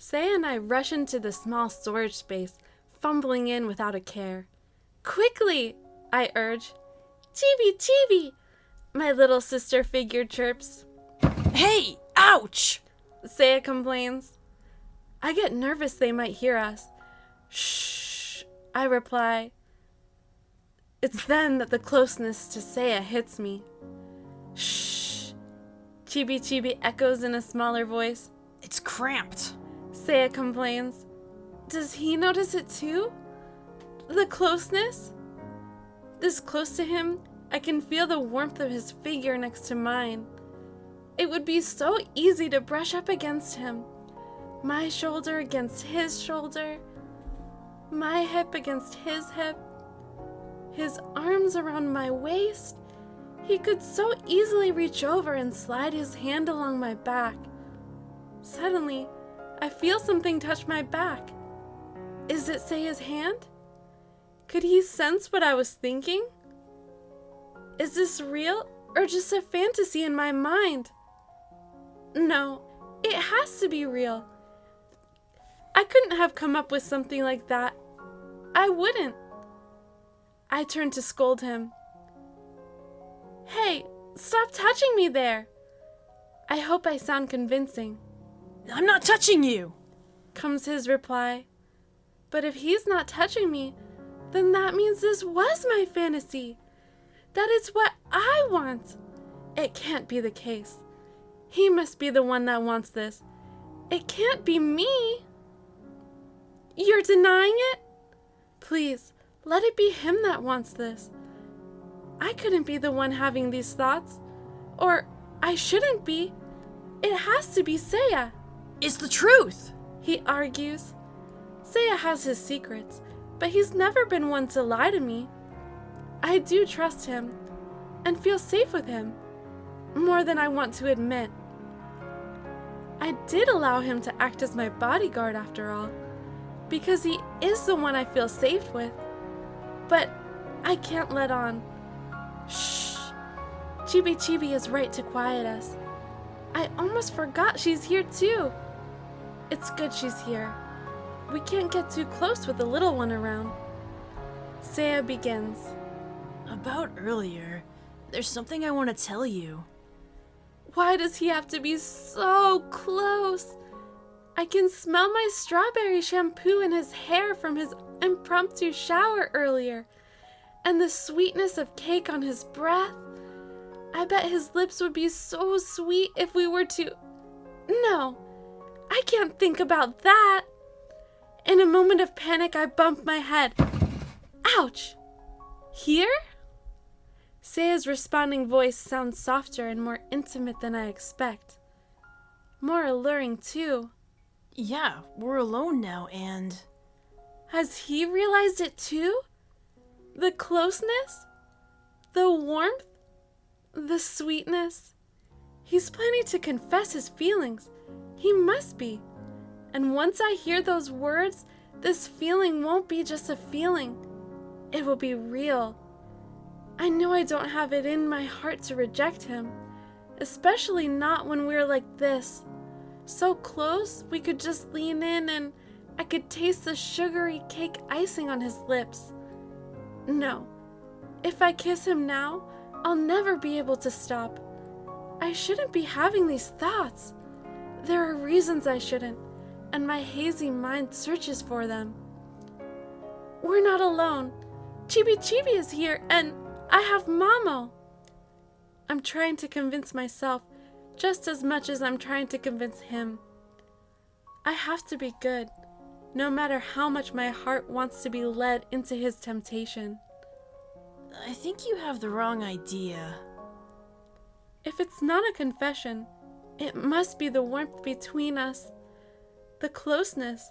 Seiya and I rush into the small storage space, fumbling in without a care. Quickly, I urge. Chibi, Chibi, my little sister figure chirps. Hey, ouch! Seiya complains. I get nervous they might hear us. Shh, I reply. It's then that the closeness to Seiya hits me. Shh, Chibi Chibi echoes in a smaller voice. It's cramped. Seiya complains. Does he notice it too? The closeness? This close to him, I can feel the warmth of his figure next to mine. It would be so easy to brush up against him. My shoulder against his shoulder. My hip against his hip. His arms around my waist. He could so easily reach over and slide his hand along my back. Suddenly, I feel something touch my back. Is it Seiya's hand? Could he sense what I was thinking? Is this real or just a fantasy in my mind? No, it has to be real. I couldn't have come up with something like that. I wouldn't. I turned to scold him. Hey, stop touching me there. I hope I sound convincing. I'm not touching you, comes his reply. But if he's not touching me, then that means this was my fantasy. That is what I want. It can't be the case. He must be the one that wants this. It can't be me. You're denying it? Please, let it be him that wants this. I couldn't be the one having these thoughts. Or I shouldn't be. It has to be Seiya. It's the truth, he argues. Seiya has his secrets, but he's never been one to lie to me. I do trust him and feel safe with him, more than I want to admit. I did allow him to act as my bodyguard after all, because he is the one I feel safe with. But I can't let on. Shh. Chibi Chibi is right to quiet us. I almost forgot she's here too. It's good she's here. We can't get too close with the little one around. Seiya begins. About earlier, there's something I want to tell you. Why does he have to be so close? I can smell my strawberry shampoo in his hair from his impromptu shower earlier, and the sweetness of cake on his breath. I bet his lips would be so sweet if we were to... No, I can't think about that. In a moment of panic, I bump my head. Ouch! Here? Seiya's responding voice sounds softer and more intimate than I expect. More alluring, too. Yeah, we're alone now, and... Has he realized it, too? The closeness? The warmth? The sweetness? He's planning to confess his feelings. He must be. And once I hear those words, this feeling won't be just a feeling. It will be real. I know I don't have it in my heart to reject him, especially not when we're like this. So close, we could just lean in and I could taste the sugary cake icing on his lips. No, if I kiss him now, I'll never be able to stop. I shouldn't be having these thoughts. There are reasons I shouldn't, and my hazy mind searches for them. We're not alone. Chibi Chibi is here, and I have Mamo. I'm trying to convince myself just as much as I'm trying to convince him. I have to be good, no matter how much my heart wants to be led into his temptation. I think you have the wrong idea. If it's not a confession, it must be the warmth between us, the closeness.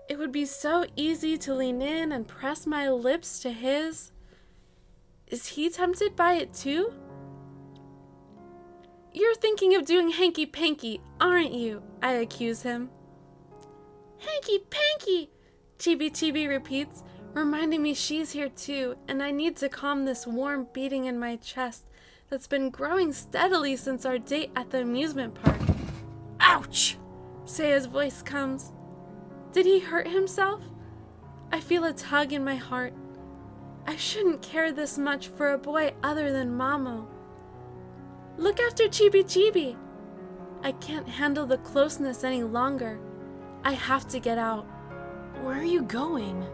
It would be so easy to lean in and press my lips to his. Is he tempted by it too? You're thinking of doing hanky-panky, aren't you? I accuse him. Hanky-panky, Chibi Chibi repeats, reminding me she's here too, and I need to calm this warm beating in my chest that's been growing steadily since our date at the amusement park. Ouch! Seiya's voice comes. Did he hurt himself? I feel a tug in my heart. I shouldn't care this much for a boy other than Mamo. Look after Chibi Chibi. I can't handle the closeness any longer. I have to get out. Where are you going?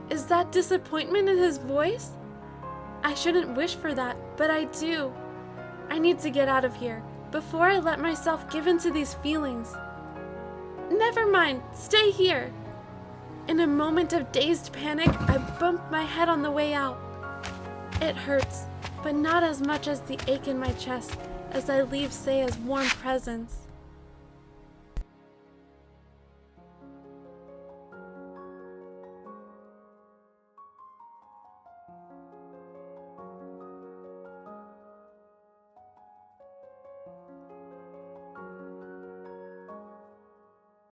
Is that disappointment in his voice? I shouldn't wish for that, but I do. I need to get out of here before I let myself give in to these feelings. Never mind, stay here. In a moment of dazed panic, I bumped my head on the way out. It hurts, but not as much as the ache in my chest as I leave Seiya's warm presence.